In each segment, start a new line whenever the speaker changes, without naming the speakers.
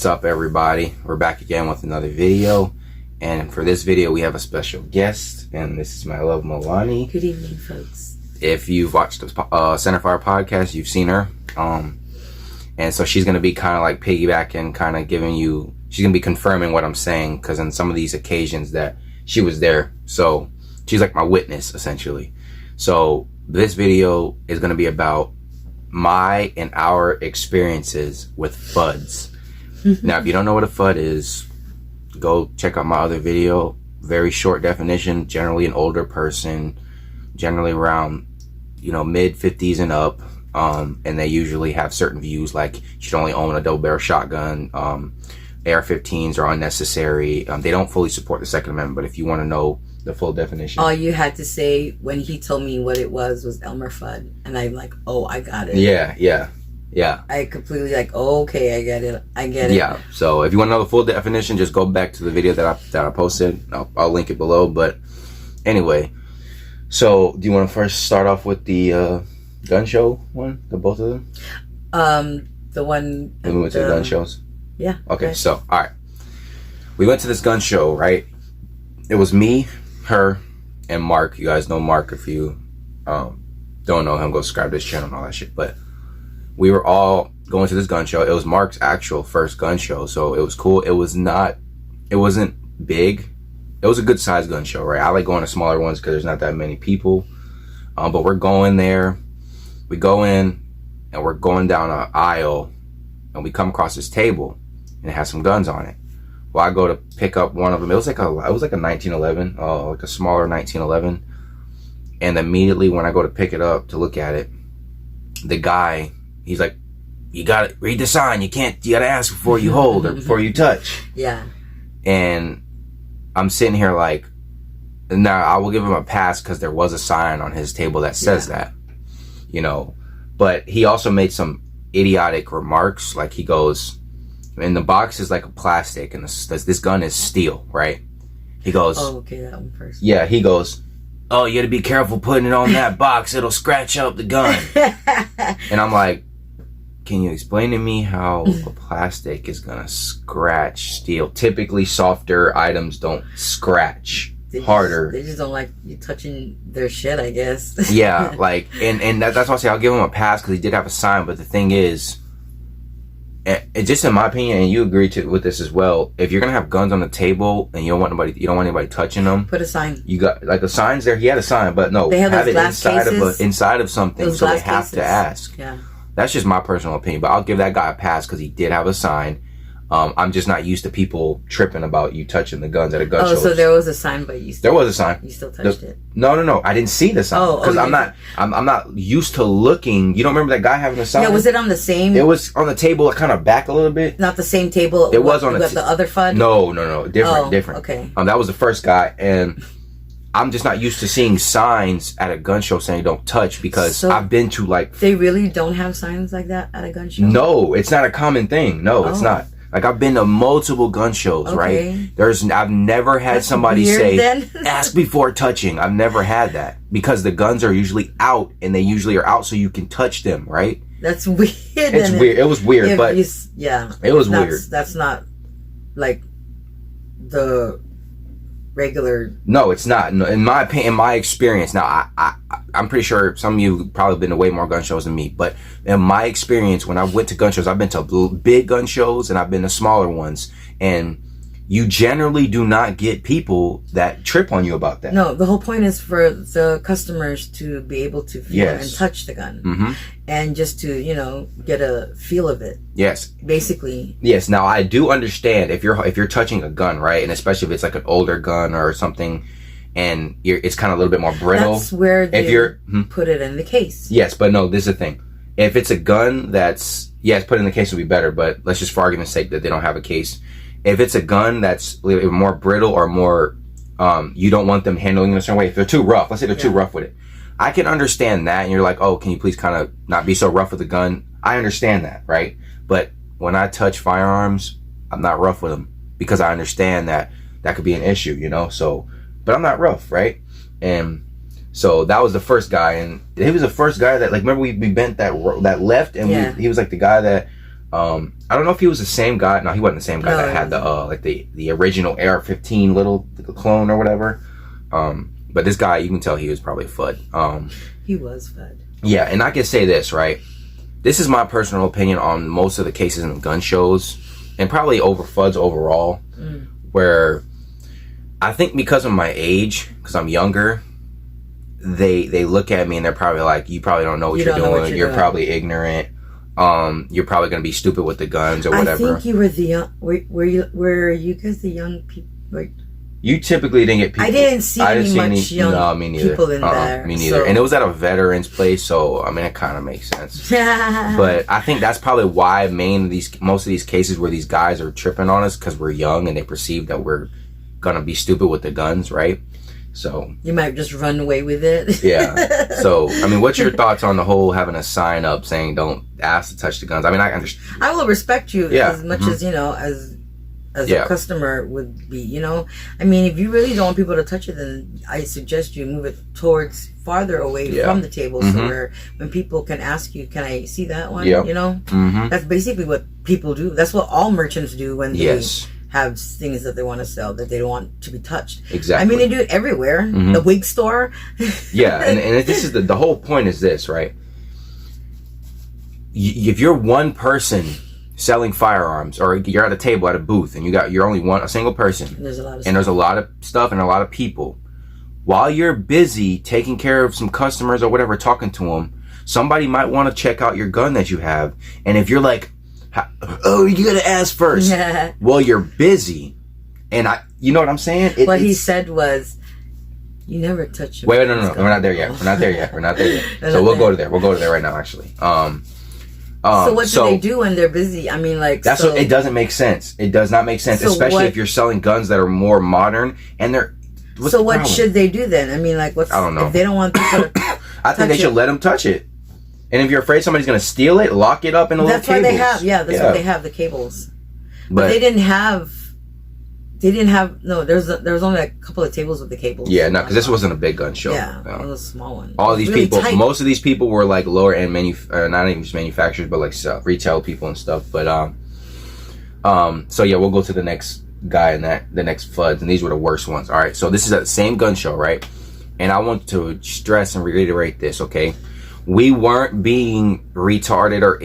up, everybody? We're back again with another video, and for this video we have a special guest, and this is my love, Mehlanie.
Good evening, folks.
If you've watched the Centerfire podcast, you've seen her, and so she's going to be kind of like piggybacking, kind of giving you, she's going to be confirming what I'm saying, because in some of these occasions that she was there, so she's like my witness, essentially. So this video is going to be about my and our experiences with Fudds. Now, if you don't know what a Fudd is, go check out my other video. Very short definition, generally an older person, generally around, mid 50s and up, and they usually have certain views, like you should only own a double barrel shotgun, AR-15s are unnecessary, they don't fully support the Second Amendment. But if you want to know the full definition,
all you had to say when he told me what it was Elmer Fudd, and I'm like, oh, I got it.
Yeah.
I completely okay, I get it.
Yeah. So if you want to know the full definition, just go back to the video that I posted. I'll link it below. But anyway, so do you want to first start off with the gun show one, the both of them?
The one.
We went to the gun shows.
Yeah.
Okay. So all right, we went to this gun show, right? It was me, her, and Mark. You guys know Mark. If you don't know him, go subscribe to his channel and all that shit. But we were all going to this gun show. It was Mark's actual first gun show, so it was cool. It wasn't big. It was a good sized gun show, right? I like going to smaller ones because there's not that many people. But we're going there. We go in and we're going down an aisle, and we come across this table and it has some guns on it. Well, I go to pick up one of them. It was like a 1911, like a smaller 1911. And immediately when I go to pick it up to look at it, the guy, he's like, you gotta read the sign. You gotta ask before you hold or before you touch.
Yeah.
And I'm sitting here like, now I will give him a pass because there was a sign on his table that says that, but he also made some idiotic remarks. Like he goes, and the box is like a plastic and this gun is steel, right? He goes,
oh, okay, that one first.
Yeah, he goes, oh, you gotta be careful putting it on that box. It'll scratch up the gun. And I'm like, can you explain to me how a plastic is gonna scratch steel? Typically, softer items don't scratch harder.
They just don't like you touching their shit, I guess.
Yeah, like, and that's why I say I'll give him a pass because he did have a sign. But the thing is, just in my opinion, and you agree with this as well, if you're gonna have guns on the table and you don't want anybody touching them,
put a sign.
You got like the signs there. He had a sign, but no,
they have
it
glass
inside of something, so they have to ask.
Yeah,
that's just my personal opinion. But I'll give that guy a pass because he did have a sign. I'm just not used to people tripping about you touching the guns at a gun show.
Oh, so there was a sign, but there
was a sign.
You still touched it?
No. I didn't see the sign because I'm not used to looking. You don't remember that guy having a sign?
Yeah, was it on the same?
It was on the table, kind of back a little bit.
Not the same table.
It was on
the other Fudd.
No, different.
Okay.
That was the first guy, and I'm just not used to seeing signs at a gun show saying don't touch because I've been to like.
They really don't have signs like that at a gun show?
No, it's not a common thing. No, it's not. Like I've been to multiple gun shows, right? I've never had somebody say, ask before touching. I've never had that because the guns are usually out and they usually are out so you can touch them, right?
That's weird.
It's weird. It was weird, but it was weird.
That's not like the regular.
No, it's not. In my opinion, in my experience, now I'm pretty sure some of you probably been to way more gun shows than me, but in my experience, when I went to gun shows, I've been to big gun shows and I've been to smaller ones, and you generally do not get people that trip on you about that.
No, the whole point is for the customers to be able to feel and touch the gun, and just to get a feel of it.
Yes,
basically.
Yes. Now I do understand if you're touching a gun, right, and especially if it's like an older gun or something, and it's kind of a little bit more brittle.
That's where they put it in the case.
Yes, but no, this is the thing. If it's a gun that's put in the case would be better, but let's just for argument's sake that they don't have a case. If it's a gun that's more brittle or more, you don't want them handling in a certain way. If they're too rough, let's say they're too rough with it. I can understand that, and you're like, oh, can you please kind of not be so rough with the gun? I understand that, right? But when I touch firearms, I'm not rough with them because I understand that could be an issue, So, but I'm not rough, right? And so that was the first guy, and he was the first guy that, like, remember we bent that left, and he was like the guy that I don't know if he was the same guy. No, he wasn't the same guy that had the original AR-15 little clone or whatever. But this guy, you can tell he was probably a Fudd.
He was Fudd.
Yeah, and I can say this, right? This is my personal opinion on most of the cases in gun shows, and probably over Fudds overall, where I think because of my age, because I'm younger, they look at me and they're probably like, you probably don't know what you're doing. You're probably ignorant. You're probably going to be stupid with the guns or whatever.
I think you were the young... Were you guys the young people? Like,
you typically didn't get people...
I didn't see much young people in there.
Me neither. So. And it was at a veteran's place, so, I mean, it kind of makes sense. But I think that's probably why most of these cases where these guys are tripping on us, because we're young and they perceive that we're going to be stupid with the guns, right? So
you might just run away with it.
Yeah. So, I mean, what's your thoughts on the whole having a sign up saying don't ask to touch the guns? I mean, I understand.
I will respect you as much as, you know, as a customer would be, you know. I mean, if you really don't want people to touch it, then I suggest you move it towards farther away from the table, so where when people can ask you, can I see that one? You know, that's basically what people do. That's what all merchants do when they have things that they want to sell that they don't want to be touched.
Exactly.
I mean, they do it everywhere. The wig store.
And this is the whole point is this, right? If you're one person selling firearms, or you're at a table at a booth and you're only a single person, and there's a lot of stuff and a lot of people, while you're busy taking care of some customers or whatever, talking to them, somebody might want to check out your gun that you have. And if you're like, oh, you gotta ask first. Well, you're busy, and you know what I'm saying?
What he said was, you never touch him.
Wait, no, we're not there yet. We're not there yet. So we'll go to there. We'll go to there right now, actually.
So what do they do when they're busy? I mean, like,
what it doesn't make sense. It does not make sense, especially if you're selling guns that are more modern and they're.
So what should they do then? I mean, like, I don't know. If they don't want people to
I think they should let them touch it. And if you're afraid somebody's going to steal it, lock it up in a little cables.
That's why they have, that's why they have the cables. But they didn't have, no, there was only a couple of tables with the cables.
Yeah, no, because this wasn't a big gun show.
Yeah, it was a small one.
All these people, most of these people were like lower end not even just manufacturers, but like retail people and stuff. But, so yeah, we'll go to the next guy in the next Fudds, and these were the worst ones. All right, so this is at the same gun show, right? And I want to stress and reiterate this, okay? We weren't being retarded or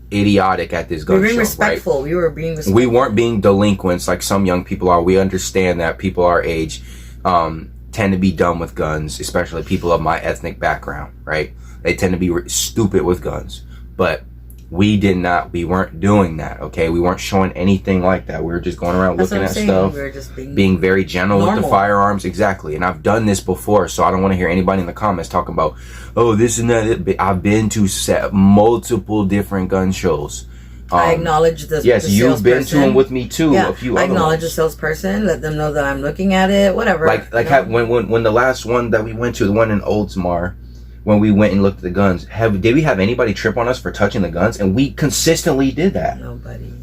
idiotic at this gun show.
We were being respectful. Right? We were being respectful.
We weren't being delinquents like some young people are. We understand that people our age tend to be dumb with guns, especially people of my ethnic background, right? They tend to be stupid with guns. But we weren't doing that, okay? We weren't showing anything like that. We were just going around looking at stuff, we were just being very gentle with the firearms. Exactly. And I've done this before, so I don't want to hear anybody in the comments talking about, oh, this and that. I've been to multiple different gun shows.
I acknowledge this.
Yes, you've been to them with me too.
Yeah,
a few
I
other
acknowledge
ones.
the salesperson. Let them know that I'm looking at it. Whatever.
When the last one that we went to, the one in Oldsmar, when we went and looked at the guns, did we have anybody trip on us for touching the guns? And we consistently did that.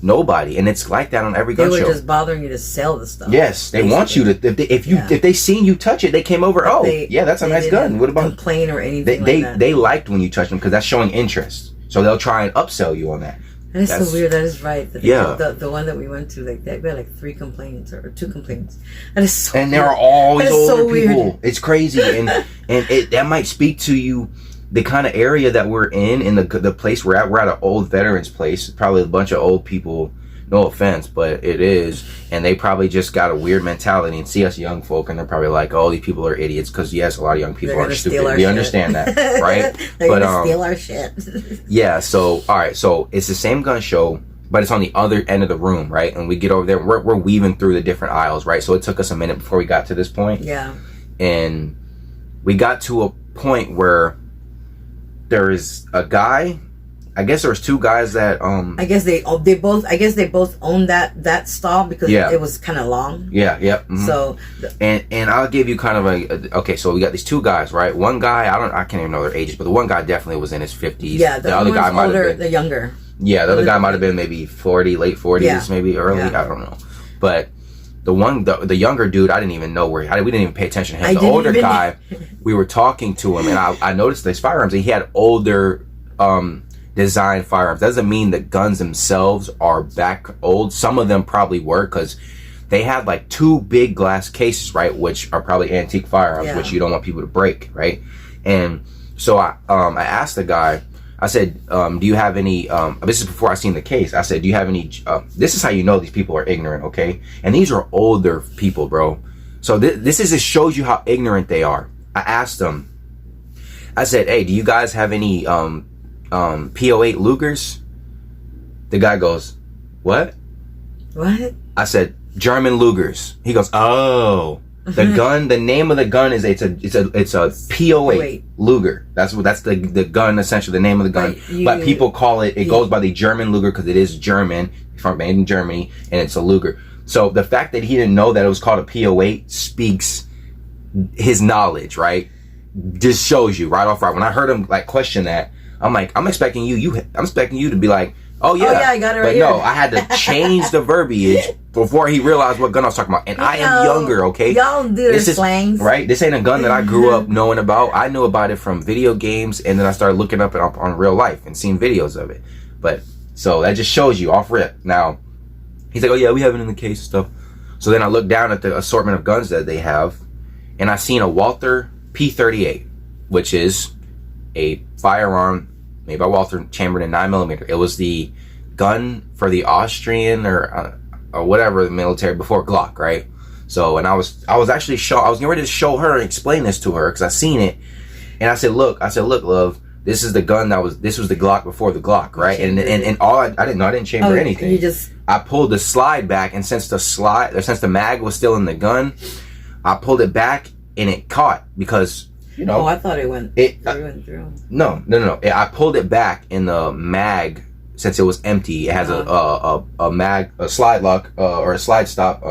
Nobody. And it's like that on every gun show.
They were just bothering you to sell the stuff.
Yes, they want you to. If they seen you touch it, they came over. That's a nice gun. What about
complain or anything like that?
They liked when you touched them because that's showing interest. So they'll try and upsell you on that.
That is so weird. That is right. The one that we went to, like, we had like 3 complaints or 2 complaints. That is so.
And there are always older people. It's crazy, and that might speak to you the kind of area that we're in the place we're at. We're at an old veterans place. Probably a bunch of old people. No offense, but it is, and they probably just got a weird mentality and see us young folk, and they're probably like, "Oh, these people are idiots." Because yes, a lot of young people are stupid. We understand that, right?
They're gonna steal our shit.
Yeah. So all right. So it's the same gun show, but it's on the other end of the room, right? And we get over there. We're weaving through the different aisles, right? So it took us a minute before we got to this point.
Yeah.
And we got to a point where there is a guy. I guess there was 2 guys that
I guess they both owned that stall because it was kind of long.
Yeah, yeah. Mm-hmm.
So
and I'll give you kind of okay. So we got these 2 guys, right? One guy, I can't even know their ages, but the one guy definitely was in his 50s.
Yeah, the other guy might have been the younger.
Yeah, the other guy might have been maybe 40, late 40s, maybe early. Yeah. I don't know, but the younger dude, I didn't even know we didn't even pay attention to him. The older guy, we were talking to him, and I noticed his firearms. And he had older design firearms. Doesn't mean the guns themselves are back old. Some of them probably were, because they had like 2 big glass cases, right, which are probably antique firearms, which you don't want people to break, right? And so I asked the guy, I said, do you have any, this is before I seen the case, I said, do you have any, this is how you know these people are ignorant, okay? And these are older people, bro. So this just shows you how ignorant they are. I asked them, I said, hey, do you guys have any P08 Lugers? The guy goes, what?
What?
I said, German Lugers. He goes, oh, the gun. The name of the gun is it's a P08 Luger. That's the gun, essentially the name of the gun. But people call it. It goes by the German Luger because it is German, made in Germany, and it's a Luger. So the fact that he didn't know that it was called a P08 speaks his knowledge, right? Just shows you right off right. When I heard him like question that, I'm like, I'm expecting you to be like, oh yeah,
I got it right here.
But no, I had to change the verbiage before he realized what gun I was talking about. And I am younger, okay?
Y'all do their slangs.
Right? This ain't a gun that I grew up knowing about. I knew about it from video games, and then I started looking up it on real life and seeing videos of it. But, so that just shows you off rip. Now, he's like, oh yeah, we have it in the case and stuff. So then I looked down at the assortment of guns that they have, and I seen a Walther P38, which is a firearm made by Walther, chambered in 9mm. It was the gun for the Austrian or whatever the military before Glock, right? So, and I was actually I was getting ready to show her and explain this to her because I seen it, and I said, look, love, this is the gun this was the Glock before the Glock, right? And all I didn't know, I didn't chamber anything. I pulled the slide back, and since the mag was still in the gun, I pulled it back and it caught because.
Oh, I thought it went through.
No. I pulled it back in the mag since it was empty. It has a slide lock or a slide stop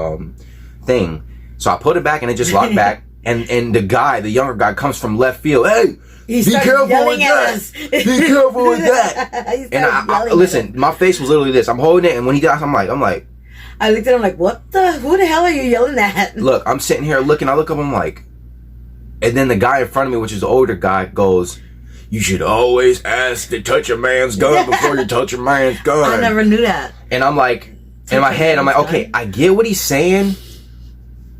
thing. So I put it back and it just locked back. And the younger guy comes from left field. Hey, be careful with that. Be careful with that. And I listen, my face was literally this. I'm holding it, and when he got, I'm like.
I looked at him like, who the hell are you yelling at?
Look, I'm sitting here looking. I look up, I'm like. And then the guy in front of me, which is the older guy, goes, you should always ask to touch a man's gun before you touch a man's gun.
I never knew that.
And I'm like, in my head, I'm like, okay, I get what he's saying,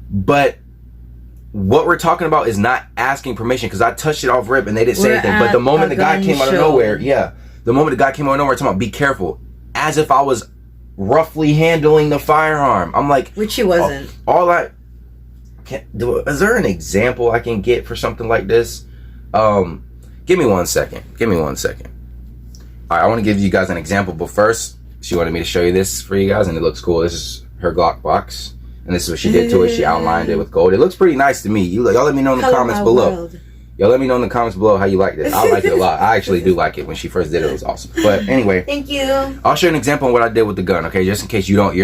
but what we're talking about is not asking permission, because I touched it off rip and they didn't say anything. But the moment the guy came out of nowhere, talking about be careful, as if I was roughly handling the firearm. I'm like,
which he wasn't.
Is there an example I can get for something like this? Give me one second. All right, I want to give you guys an example, but first, she wanted me to show you this for you guys, and it looks cool. This is her Glock box, and this is what she did to it. She outlined it with gold. It looks pretty nice to me. Y'all let me know in the comments below. Y'all let me know in the comments below how you like this. I like it a lot. I actually do like it. When she first did it, it was awesome. But anyway,
thank you.
I'll show you an example of what I did with the gun, okay? Just in case you don't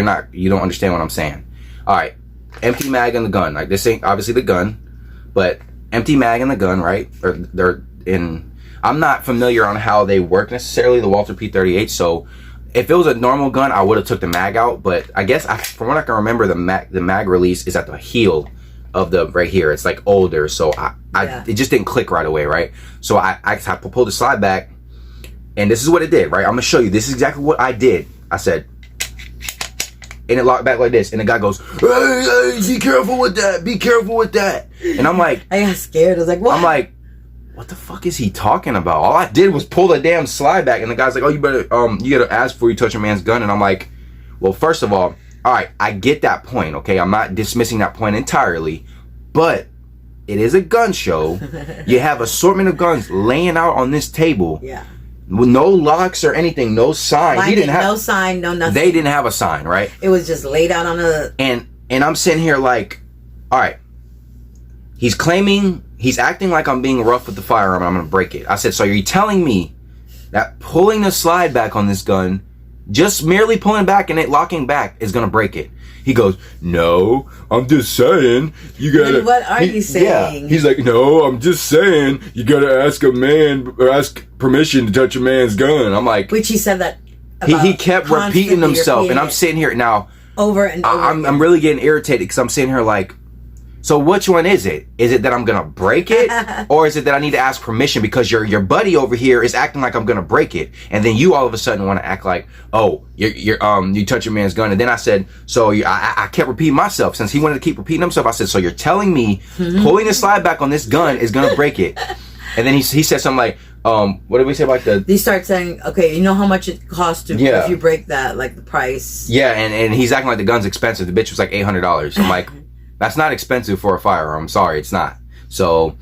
understand what I'm saying. All right. Empty mag in the gun. Like, this ain't obviously the gun, but empty mag in the gun, right? Or they're in. I'm not familiar on how they work necessarily, the Walther P38. So if it was a normal gun, I would have took the mag out. But I guess from what I can remember, the mag release is at the heel of the right here. It's like older, so it just didn't click right away, right? So I pulled the slide back, and this is what it did, right? I'm gonna show you. This is exactly what I did. I said. And it locked back like this, and the guy goes, hey, be careful with that, be careful with that. And I'm like,
I got scared. I was like, what?
I'm like, what the fuck is he talking about? All I did was pull the damn slide back, and the guy's like, oh, you gotta ask before you touch a man's gun. And I'm like, well, first of all right, I get that point, okay? I'm not dismissing that point entirely, but it is a gun show. You have assortment of guns laying out on this table.
Yeah.
With no locks or anything, no sign. He didn't have
no sign, no nothing.
They didn't have a sign, right?
It was just laid out on a.
And I'm sitting here like, all right. He's acting like I'm being rough with the firearm and I'm gonna break it. I said, so you're telling me that pulling the slide back on this gun, just merely pulling back and it locking back, is gonna break it? He goes, no, I'm just saying you gotta.
Then what are you saying?
Yeah. He's like, no, I'm just saying you gotta ask a man or ask permission to touch a man's gun. I'm like,
which he said that.
He kept repeating himself, and I'm sitting here now
over and over.
I'm really getting irritated because I'm sitting here like, So which one is it? Is it that I'm gonna break it, or is it that I need to ask permission because your buddy over here is acting like I'm gonna break it, and then you all of a sudden want to act like, oh, you touch your man's gun, and then I said, so I kept repeating myself since he wanted to keep repeating himself. I said, so you're telling me pulling the slide back on this gun is gonna break it, and then he said something like, what did we say about the?
They start saying, okay, you know how much it costs to if you break that, like the price.
Yeah, and he's acting like the gun's expensive. The bitch was like $800. I'm like. That's not expensive for a firearm. I'm sorry, it's not. So,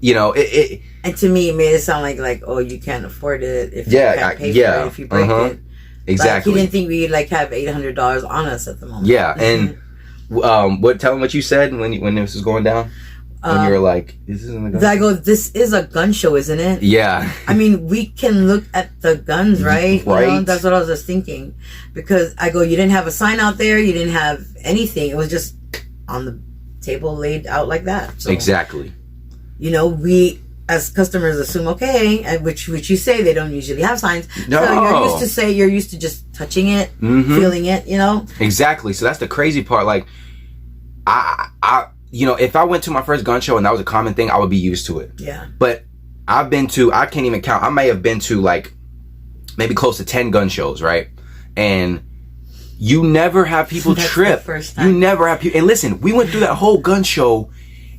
you know, it
and to me, it made it sound like oh, you can't afford it if you can't pay for it if you break it.
Exactly.
Like, he didn't think we'd like have $800 on us at the moment.
Yeah, and tell him what you said when this was going down. When you were like, "This isn't a gun."
I go, "This is a gun show, isn't it?"
Yeah.
I mean, we can look at the guns, right?
Right.
You know, that's what I was just thinking, because I go, you didn't have a sign out there, you didn't have anything. It was just on the table laid out like that. So,
exactly.
You know, we as customers assume okay, which you say they don't usually have signs.
No.
So you're used to just touching it, feeling it, you know? Exactly.
So that's the crazy part. Like I you know, if I went to my first gun show and that was a common thing, I would be used to it.
Yeah.
But I can't even count. I may have been to like maybe close to 10 gun shows, right? And you never have people trip. You never have people. And listen, we went through that whole gun show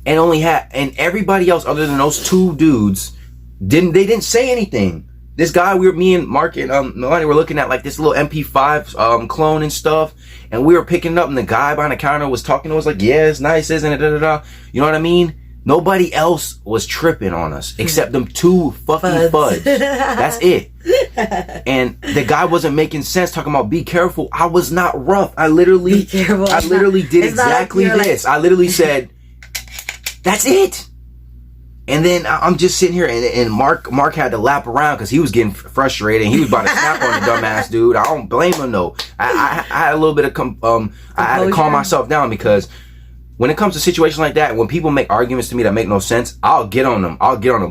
and everybody else other than those two dudes didn't say anything. This guy, me and Mark and Mehlanie were looking at like this little MP5 clone and stuff, and we were picking it up, and the guy behind the counter was talking to us like, yeah, it's nice, isn't it? Da, da, da. You know what I mean? Nobody else was tripping on us except them two fucking Fudds. That's it. And the guy wasn't making sense talking about be careful. I was not rough. I literally did exactly this. I literally said, that's it. And then I'm just sitting here and Mark had to lap around because he was getting frustrated and he was about to snap on the dumbass dude. I don't blame him though. I had a little bit of I had to calm myself down because when it comes to situations like that, when people make arguments to me that make no sense, I'll get on them.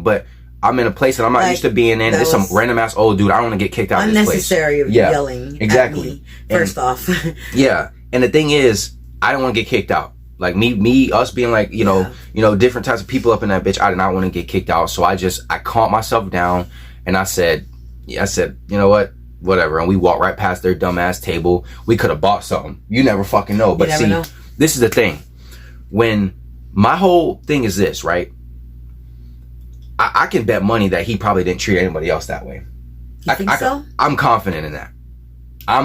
But I'm in a place that I'm not used to being in. There's some random ass old dude. I don't want to get kicked out of this place.
Unnecessary of yelling.
Exactly.
At me, first off.
Yeah. And the thing is, I don't want to get kicked out. Like us being like, you know, different types of people up in that bitch. I did not want to get kicked out. So I calmed myself down and I said, you know what? Whatever. And we walked right past their dumbass table. We could have bought something. You never fucking know. But see, this is the thing. When my whole thing is this, right? I can bet money that he probably didn't treat anybody else that way.
You think so?
I'm confident in that. I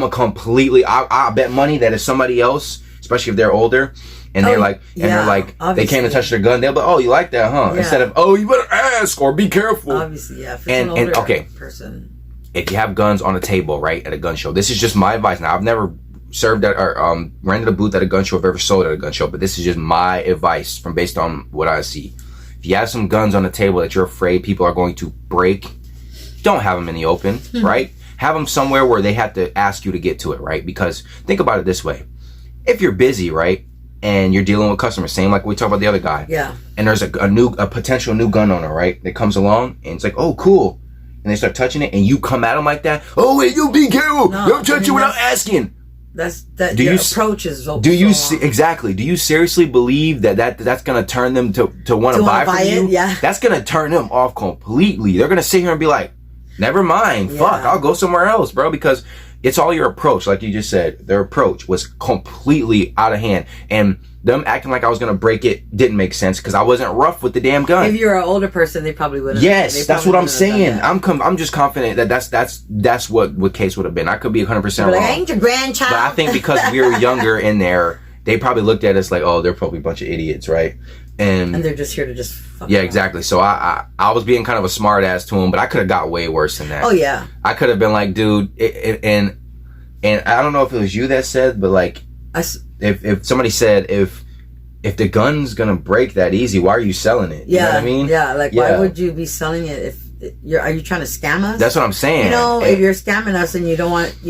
bet money that if somebody else, especially if they're older, and they're like, obviously. They came to touch their gun, they'll be, oh, you like that, huh? Yeah. Instead of, oh, you better ask or be careful.
Obviously, yeah. If it's an older person.
If you have guns on a table, right, at a gun show, this is just my advice. Now, I've never served at or rented a booth at a gun show, I've ever sold at a gun show, but this is just my advice based on what I see. If you have some guns on the table that you're afraid people are going to break, don't have them in the open, right? Have them somewhere where they have to ask you to get to it, right? Because think about it this way. If you're busy, right, and you're dealing with customers, same like we talked about the other guy.
Yeah.
And there's a potential new gun owner, right, that comes along and it's like, oh, cool. And they start touching it and you come at them like that. Oh, wait, you be careful. Don't touch it without asking.
Your approach is so
exactly? Do you seriously believe that's gonna turn them to want to buy from you?
Yeah.
That's gonna turn them off completely. They're gonna sit here and be like, never mind, fuck, I'll go somewhere else, bro, because it's all your approach. Like you just said, their approach was completely out of hand, and them acting like I was gonna break it didn't make sense because I wasn't rough with the damn gun.
If you're an older person, they probably wouldn't.
Yes, that's what I'm saying. I'm just confident that that's what case would have been. I could be 100% wrong.
I ain't your grandchild.
But I think because we were younger in there, they probably looked at us like, oh, they're probably a bunch of idiots, right? And
they're just here to just fuck
yeah, exactly. So I was being kind of a smart ass to him, but I could have got way worse than that.
Oh yeah.
I could have been like, dude, and I don't know if it was you that said, but like, if somebody said if the gun's gonna break that easy, why are you selling it?
Yeah,
you know what I mean?
Yeah, like why would you be selling it if are you trying to scam us?
That's what I'm saying.
You know, if you're scamming us and you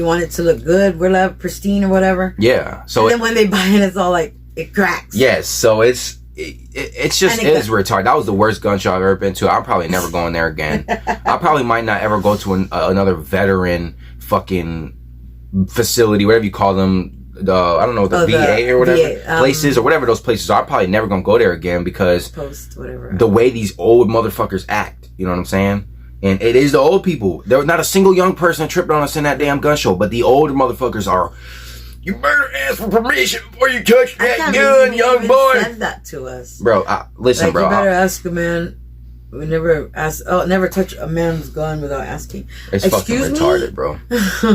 want it to look good, we're like pristine or whatever.
Yeah. So
and then when they buy it, it's all like it cracks.
Yes. So it's just it is retarded. That was the worst gun show I've ever been to. I'm probably never going there again. I probably might not ever go to another veteran fucking facility, whatever you call them, I don't know, the VA or whatever places or whatever those places are. I'm probably never gonna go there again because the way these old motherfuckers act. You know what I'm saying? And it is the old people. There was not a single young person tripped on us in that damn gun show, but the older motherfuckers are. You better ask for permission before you touch that gun, young boy.
Said that to us,
bro. Listen,
like,
bro.
You better ask a man. We never ask. Oh, never touch a man's gun without asking.
It's fucking retarded, bro.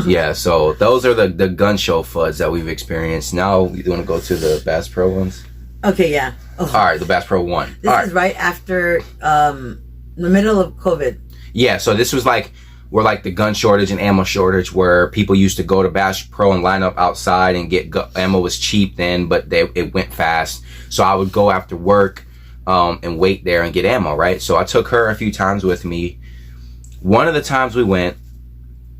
Yeah. So those are the gun show Fudds that we've experienced. Now you want to go to the Bass Pro ones?
Okay. Yeah. Oh.
All right. The Bass Pro one.
This is right after the middle of COVID.
Yeah. So this was like. Where like the gun shortage and ammo shortage, where people used to go to Bass Pro and line up outside and get ammo was cheap then, but it went fast. So I would go after work and wait there and get ammo, right? So I took her a few times with me. One of the times we went,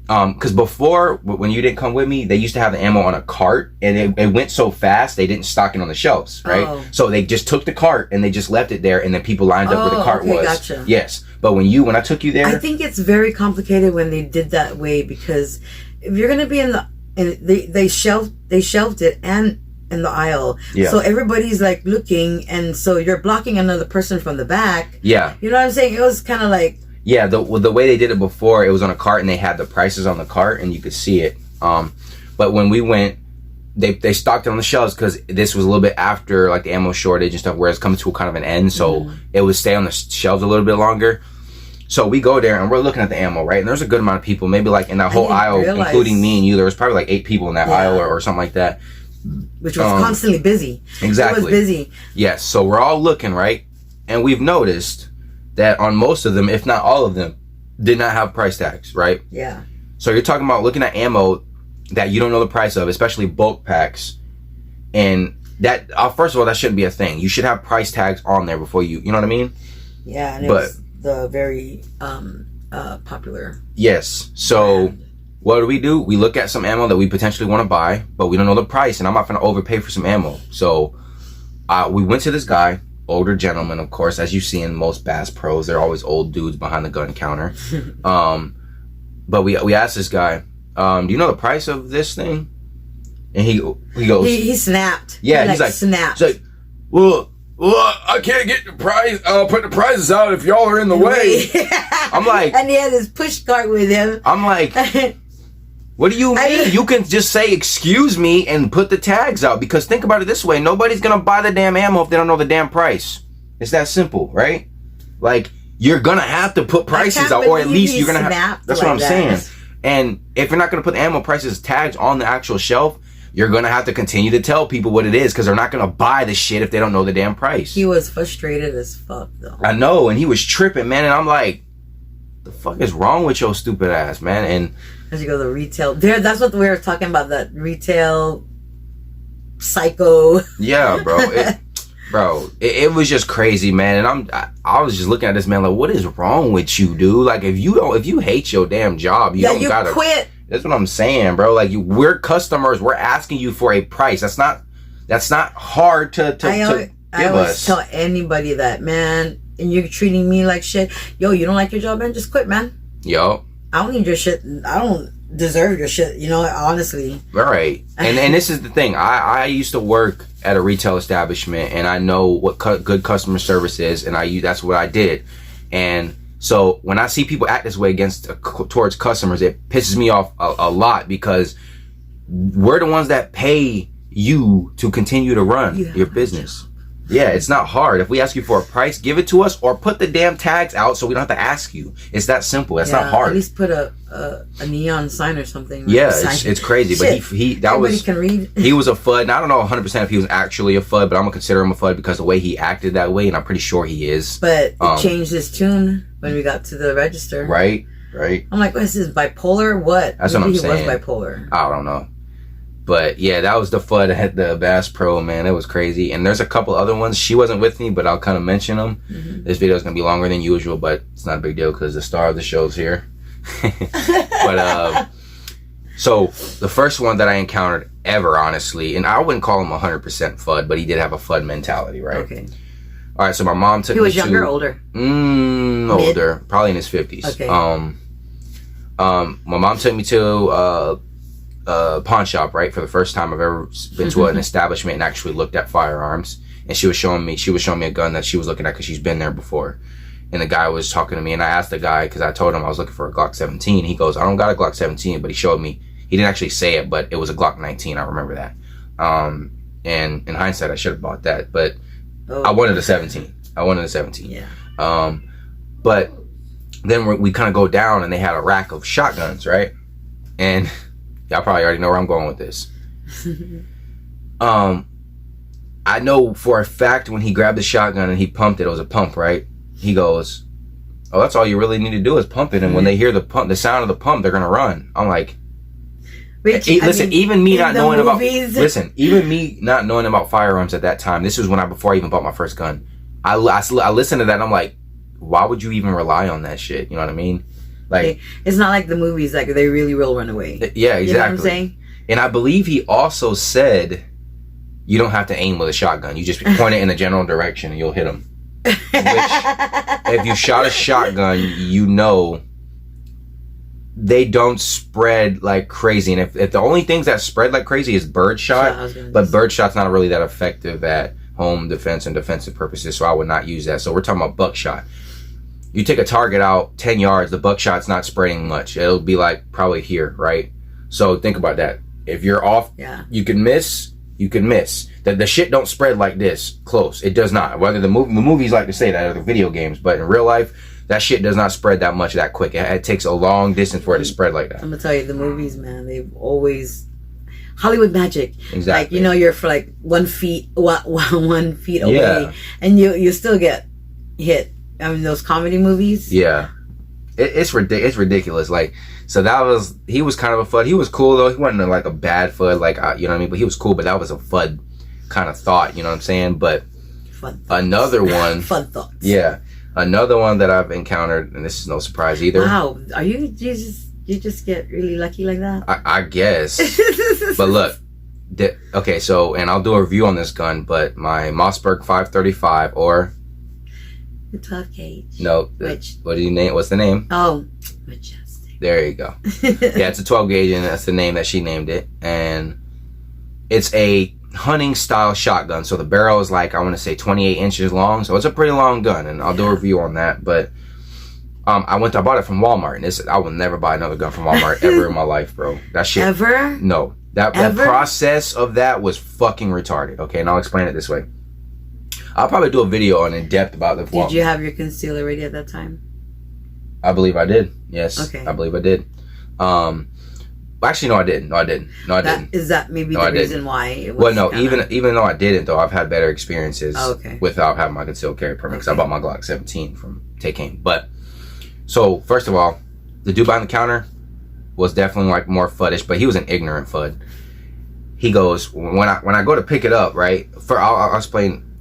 because before, when you didn't come with me, they used to have the ammo on a cart, and it went so fast they didn't stock it on the shelves, right? Oh. So they just took the cart and they just left it there, and then people lined up where the cart was.
Gotcha.
Yes. But when I took you there,
I think it's very complicated when they did that way, because if you're gonna be they shelved it and in the aisle, so everybody's like looking, and so you're blocking another person from the back. Yeah, you know what I'm saying? It was kind of like
the way they did it before, it was on a cart and they had the prices on the cart and you could see it. But when we went, they stocked it on the shelves because this was a little bit after like the ammo shortage and stuff, where it's coming to a kind of an end, so it would stay on the shelves a little bit longer. So we go there and we're looking at the ammo, right? And there's a good amount of people, maybe like in that whole aisle, including me and you, there was probably like 8 people in that aisle or something like that.
Which was constantly busy.
Exactly.
It was busy.
Yes. So we're all looking, right? And we've noticed that on most of them, if not all of them, did not have price tags, right?
Yeah.
So you're talking about looking at ammo that you don't know the price of, especially bulk packs. And that, first of all, that shouldn't be a thing. You should have price tags on there before you know what I mean?
Yeah, and it was the very popular.
Yes. So what do? We look at some ammo that we potentially want to buy, but we don't know the price, and I'm not going to overpay for some ammo. So we went to this guy, older gentleman, of course, as you see in most Bass Pros, they're always old dudes behind the gun counter. But we asked this guy, do you know the price of this thing? And he goes,
he snapped.
Yeah, he's like
snapped.
He's like, well, I can't get the price. Put the prices out if y'all are in the way. I'm like,
and he had his push cart with him.
I'm like, what do you mean? You can just say excuse me and put the tags out, because think about it this way: nobody's gonna buy the damn ammo if they don't know the damn price. It's that simple, right? Like, you're gonna have to put prices out, or at least you're gonna have. That's what I'm saying. And if you're not gonna put the ammo prices tags on the actual shelf, you're gonna have to continue to tell people what it is, because they're not gonna buy the shit if they don't know the damn price.
He was frustrated as fuck, though.
I know, and he was tripping, man. And I'm like, the fuck is wrong with your stupid ass, man? And
as you go to retail, that's what we were talking about, that retail psycho.
Yeah, bro. It was just crazy, man. And I was just looking at this man like, what is wrong with you, dude? Like, if you hate your damn job, you gotta
quit.
That's what I'm saying, bro. Like, we're customers. We're asking you for a price. That's not hard to give
I always
us.
Tell anybody that, man, and you're treating me like shit. Yo, you don't like your job, man? Just quit, man.
Yo.
I don't need your shit. I don't deserve your shit, honestly.
All right. And this is the thing. I used to work at a retail establishment, and I know what good customer service is, and that's what I did. And so when I see people act this way towards customers, it pisses me off a lot, because we're the ones that pay you to continue to run your business. Yeah, it's not hard. If we ask you for a price, give it to us, or put the damn tags out so we don't have to ask you. It's that simple. It's not hard.
At least put a neon sign or something.
Yeah, it's crazy. Shit. But
everybody can read.
He was a FUD, and I don't know 100% if he was actually a FUD, but I'm gonna consider him a FUD because the way he acted that way, and I'm pretty sure he is.
But it changed his tune when we got to the register.
Right. I'm
like, what is this, bipolar? What?
That's what I'm saying.
He was bipolar.
I don't know. But yeah, that was the FUD at the Bass Pro, man. It was crazy. And there's a couple other ones. She wasn't with me, but I'll kind of mention them. Mm-hmm. This video is going to be longer than usual, but it's not a big deal because the star of the show's here. But so the first one that I encountered ever, honestly, and I wouldn't call him 100% FUD, but he did have a FUD mentality, right?
Okay.
All right, so my mom took me to...
He was younger or older?
Older. Probably in his 50s.
Okay.
My mom took me to pawn shop, right? For the first time I've ever been to an establishment and actually looked at firearms. And she was showing me a gun that she was looking at because she's been there before. And the guy was talking to me, and I asked the guy, because I told him I was looking for a Glock 17. He goes, I don't got a Glock 17, but he showed me. He didn't actually say it, but it was a Glock 19. I remember that. And in hindsight, I should have bought that, but I wanted a 17. Yeah. But then we kind of go down, and they had a rack of shotguns, right? And y'all probably already know where I'm going with this. I know for a fact when he grabbed the shotgun and he pumped it was a pump, right? He goes, oh, that's all you really need to do is pump it. And when they hear the sound of the pump, they're going to run. I'm like, even me not knowing about firearms at that time, this was before I even bought my first gun. I listened to that and I'm like, why would you even rely on that shit? You know what I mean? Like,
it's not like the movies, like they really will run away.
Yeah, exactly.
You know what I'm saying?
And I believe he also said, you don't have to aim with a shotgun. You just point it in a general direction and you'll hit them. Which, if you shot a shotgun, you know they don't spread like crazy. And if the only things that spread like crazy is birdshot, but birdshot's not really that effective at home defense and defensive purposes, so I would not use that. So we're talking about buckshot. You take a target out 10 yards, the buckshot's not spreading much. It'll be like probably here, right? So think about that. If you're off, you can miss. The shit don't spread like this close. It does not. Whether the movies like to say that, or the video games, but in real life, that shit does not spread that much that quick. It takes a long distance for it to spread like that.
I'm gonna tell you, the movies, man, they've always Hollywood magic.
Exactly.
Like, you know, you're for like 1 feet away, and you still get hit. I mean, those comedy movies.
Yeah, it's ridiculous. Like, so he was kind of a FUD. He was cool though. He wasn't like a bad FUD, like you know what I mean. But he was cool. But that was a FUD kind of thought. You know what I'm saying? But another one.
Fun thoughts.
Yeah, another one that I've encountered, and this is no surprise either.
Wow, you just get really lucky like that?
I guess. But look, okay. So, and I'll do a review on this gun, but my Mossberg 535 or
the 12 gauge.
No, what do you name? What's the name?
Oh, Majestic.
There you go. Yeah, it's a 12 gauge, and that's the name that she named it. And it's a hunting style shotgun. So the barrel is like, I want to say 28 inches long. So it's a pretty long gun, and I'll do a review on that. But I bought it from Walmart, and I will never buy another gun from Walmart ever in my life, bro. That shit.
Ever?
No. That process of that was fucking retarded. Okay, and I'll explain it this way. I'll probably do a video on in depth about the.
Did you have your concealer ready at that time?
I believe I did. Yes.
Okay.
I believe I did. Actually, no, I didn't. No, I didn't.
Is that maybe the reason why? It was
even though I didn't, though, I've had better experiences without having my concealed carry permit. Because I bought my Glock 17 from Take Aim. But so first of all, the dude behind the counter was definitely like more fuddish, but he was an ignorant FUD. He goes, when I go to pick it up, right?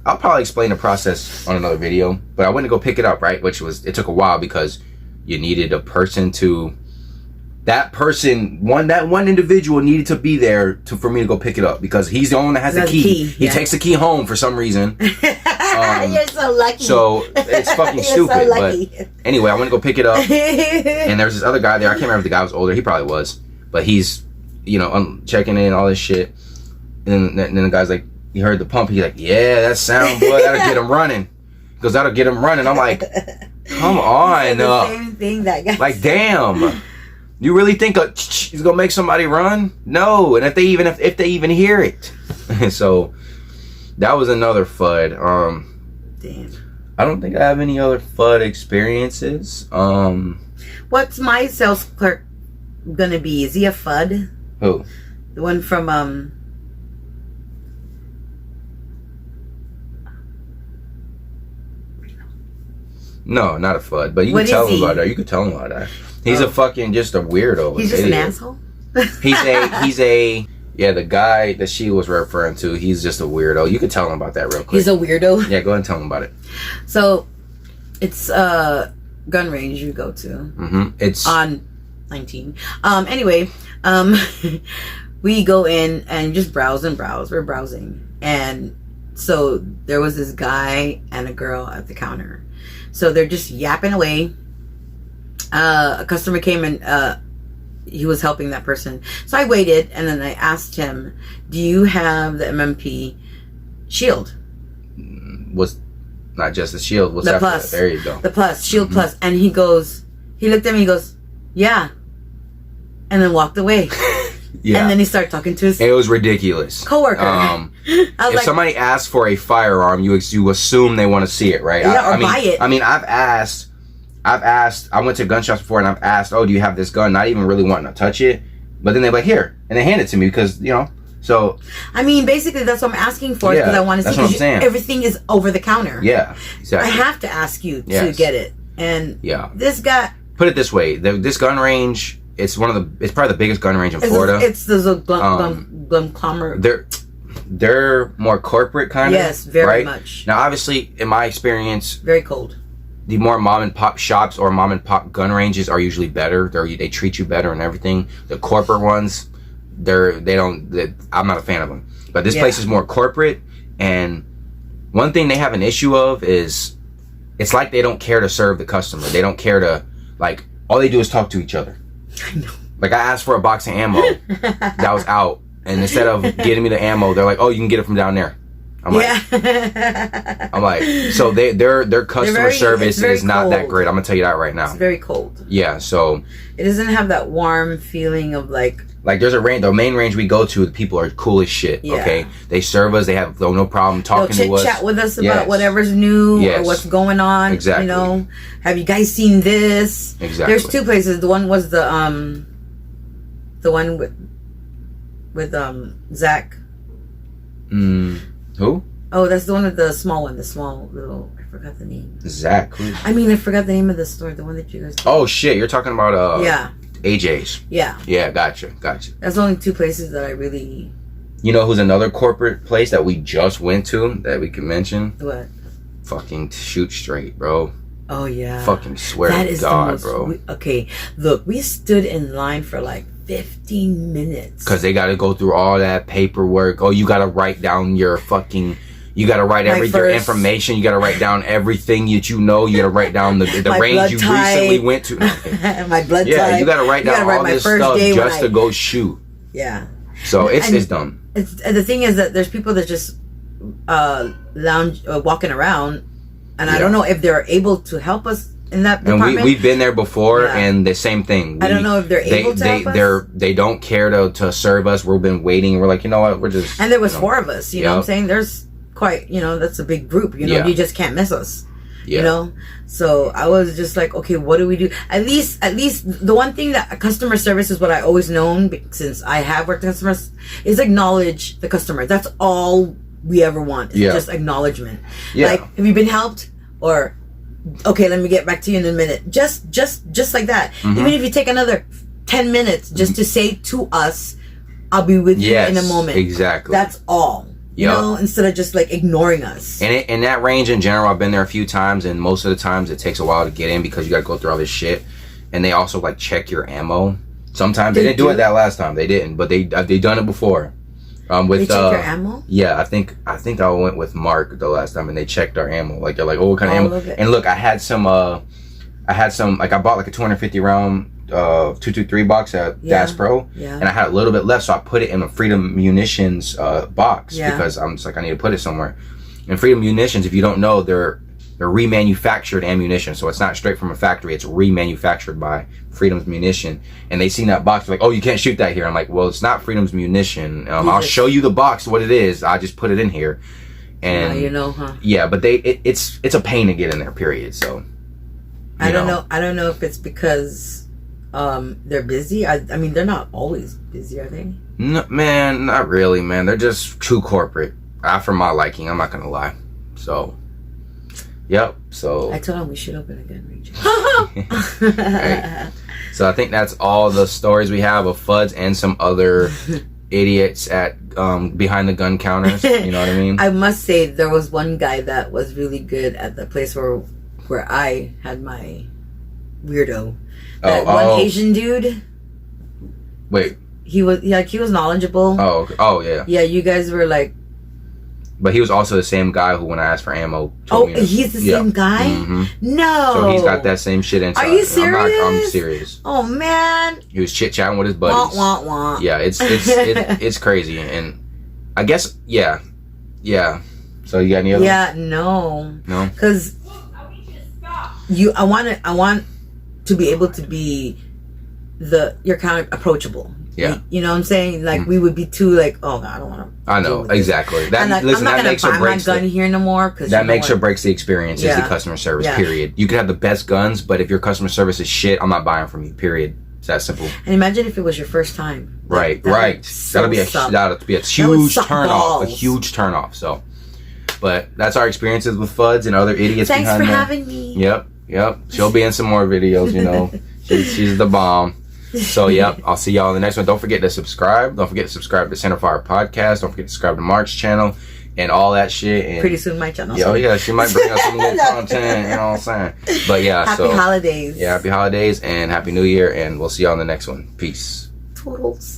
I'll probably explain the process on another video, but I went to go pick it up, right? It took a while because you needed a person that one individual needed to be there for me to go pick it up because he's the only one that has the key. He takes the key home for some reason.
You're so lucky.
So it's fucking stupid. So but anyway, I went to go pick it up, and there's this other guy there. I can't remember if the guy was older. He probably was, but he's, checking in all this shit. And then the guy's like, he heard the pump. He's like, yeah, that sound, boy, that'll get him running. Because that'll get him running. I'm like, come on.
The same thing that guy.
Like, damn. You really think he's gonna make somebody run? No. And if they even hear it. So that was another FUD.
Damn.
I don't think I have any other FUD experiences.
What's my sales clerk gonna be? Is he a FUD?
Who?
The one from
No, not a FUD. But you can tell him about that. You can tell him about that. He's a fucking just a weirdo.
He's just an asshole?
The guy that she was referring to, he's just a weirdo. You could tell him about that real quick.
He's a weirdo?
Yeah, go ahead and tell him about it.
So, it's a gun range you go to.
Mm-hmm. It's
on 19. Anyway, we go in and just browse. We're browsing. And so, there was this guy and a girl at the counter. So, they're just yapping away. A customer came and he was helping that person. So I waited, and then I asked him, "Do you have the MMP shield?"
Was not just the shield. What's
the
plus? There you go.
The plus shield plus, and he looked at me. He goes, "Yeah," and then walked away. Yeah. And then he started talking to his.
It was ridiculous.
Coworker.
If somebody asks for a firearm, you assume they want to see it, right?
Yeah, buy it.
I mean, I've asked. I went to gun shops before, and I've asked, "Oh, do you have this gun?" Not even really wanting to touch it, but then they're like, "Here," and they hand it to me because So.
I mean, basically, that's what I'm asking for because I want to see.
That's what I'm saying.
Everything is over the counter.
Yeah, exactly.
I have to ask you to get it, and this guy.
Put it this way: this gun range. It's probably the biggest gun range in Florida.
It's the conglomerate.
They're more corporate kind of.
Yes, very much.
Now, obviously, in my experience,
very cold.
The more mom and pop shops or mom and pop gun ranges are usually better. They treat you better and everything. The corporate ones, I'm not a fan of them. But this place is more corporate, and one thing they have an issue of is it's like they don't care to serve the customer. They don't care to all they do is talk to each other.
I know.
I asked for a box of ammo that was out, and instead of getting me the ammo, they're like, "Oh, you can get it from down there." I'm like, so their customer service is not that great. I'm gonna tell you that right now.
It's very cold.
Yeah, so
it doesn't have that warm feeling of like
there's a range. The main range we go to, the people are cool as shit. Yeah. Okay, they serve us. They have no problem talking to us.
Chat with us about whatever's new or what's going on.
Exactly.
Have you guys seen this?
Exactly.
There's two places. The one was the one with Zach.
Who?
Oh, that's the one with the small one. The small little. I forgot the name.
Zach.
I forgot the name of the store. The one that you guys.
Oh shit! You're talking about AJ's.
Yeah.
Yeah, gotcha.
That's the only two places that I really.
You know who's another corporate place that we just went to that we can mention?
What?
Fucking Shoot Straight, bro.
Oh yeah.
Fucking swear to God, bro.
Okay, look, we stood in line for 15 minutes.
Because they got to go through all that paperwork. Oh, you got to write down your fucking. You got to write your information. You got to write down everything that you know. You got to write down the range you recently went to.
My blood type.
Yeah, you got to write down all this stuff just to go shoot.
Yeah.
So it's dumb.
The thing is that there's people that just walking around, and I don't know if they're able to help us in that department.
And we've been there before, and the same thing.
I don't know if they're able to help us.
They don't care to serve us. We've been waiting. We're like, you know what? We're just.
And there was 4 of us. You know what I'm saying? There's quite. That's a big group. You just can't miss us. Yeah. So I was just like, okay, what do we do? At least the one thing that customer service is what I always known since I have worked in customers is acknowledge the customer. That's all we ever want. Is just acknowledgement. Yeah. Have you been helped? Or okay, let me get back to you in a minute. Just like that. Mm-hmm. Even if you take another 10 minutes just to say to us, I'll be with you in a moment.
Exactly.
That's all. Instead of just ignoring us.
And in that range in general, I've been there a few times, and most of the times it takes a while to get in because you got to go through all this shit. And they also check your ammo. Sometimes they didn't do it that last time. They didn't, but they done it before.
They check your ammo?
Yeah, I think I went with Mark the last time, and they checked our ammo. They're like, oh, what kind of ammo? And look, I had some. I bought a 250 round 223 box at Bass Pro, and I had a little bit left, so I put it in a Freedom Munitions box because I'm just I need to put it somewhere. And Freedom Munitions, if you don't know, they're remanufactured ammunition, so it's not straight from a factory. It's remanufactured by Freedom's Munition, and they seen that box. They're like, oh, you can't shoot that here. I'm like, well, it's not Freedom's Munition. I'll show you the box, what it is. I just put it in here, and yeah, but it's a pain to get in there. Period. So
I don't know if it's because they're busy. I mean, they're not always busy, are they?
No, man, not really, man. They're just too corporate. For my liking, I'm not gonna lie. So, yep. So
I told him we should open a gun range.
Right. So I think that's all the stories we have of Fudds and some other idiots at behind the gun counters. You know what I mean?
I must say there was one guy that was really good at the place where I had my weirdo. That one Asian dude.
Wait.
He was knowledgeable.
Oh yeah.
Yeah, you guys were
But he was also the same guy who, when I asked for ammo, told me
he's the same guy?
Mm-hmm.
No.
So he's got that same shit inside.
Are you serious?
I'm serious.
Oh man.
He was chit chatting with his buddies.
Wah, wah, wah.
Yeah, it's crazy, and I guess yeah. So you got any other?
Yeah, no. Because I want to be able to be you're kind of approachable.
Yeah.
You know what I'm saying? Like, we would be too, like, oh, God, I don't want to.
I know, exactly. That,
like,
listen,
I'm not
that makes or breaks.
I'm not going to buy my gun here no more.
That makes or breaks the experience is the customer service, period. You could have the best guns, but if your customer service is shit, I'm not buying from you, period. It's that simple.
And imagine if it was your first time.
Right. That'll be a huge turnoff. A huge turnoff. So, but that's our experiences with Fudds and other idiots
Thanks
behind
for
there.
having me.
Yep. She'll be in some more videos, you know. She's the bomb. So, yep, I'll see y'all in the next one. Don't forget to subscribe. Don't forget to subscribe to Centerfire Podcast. Don't forget to subscribe to Mark's channel and all that shit. And
pretty soon my channel.
Yeah, she might bring us some new content, you know what I'm saying? But yeah,
happy holidays.
Yeah, happy holidays and happy new year, and we'll see y'all in the next one. Peace.
Toodles.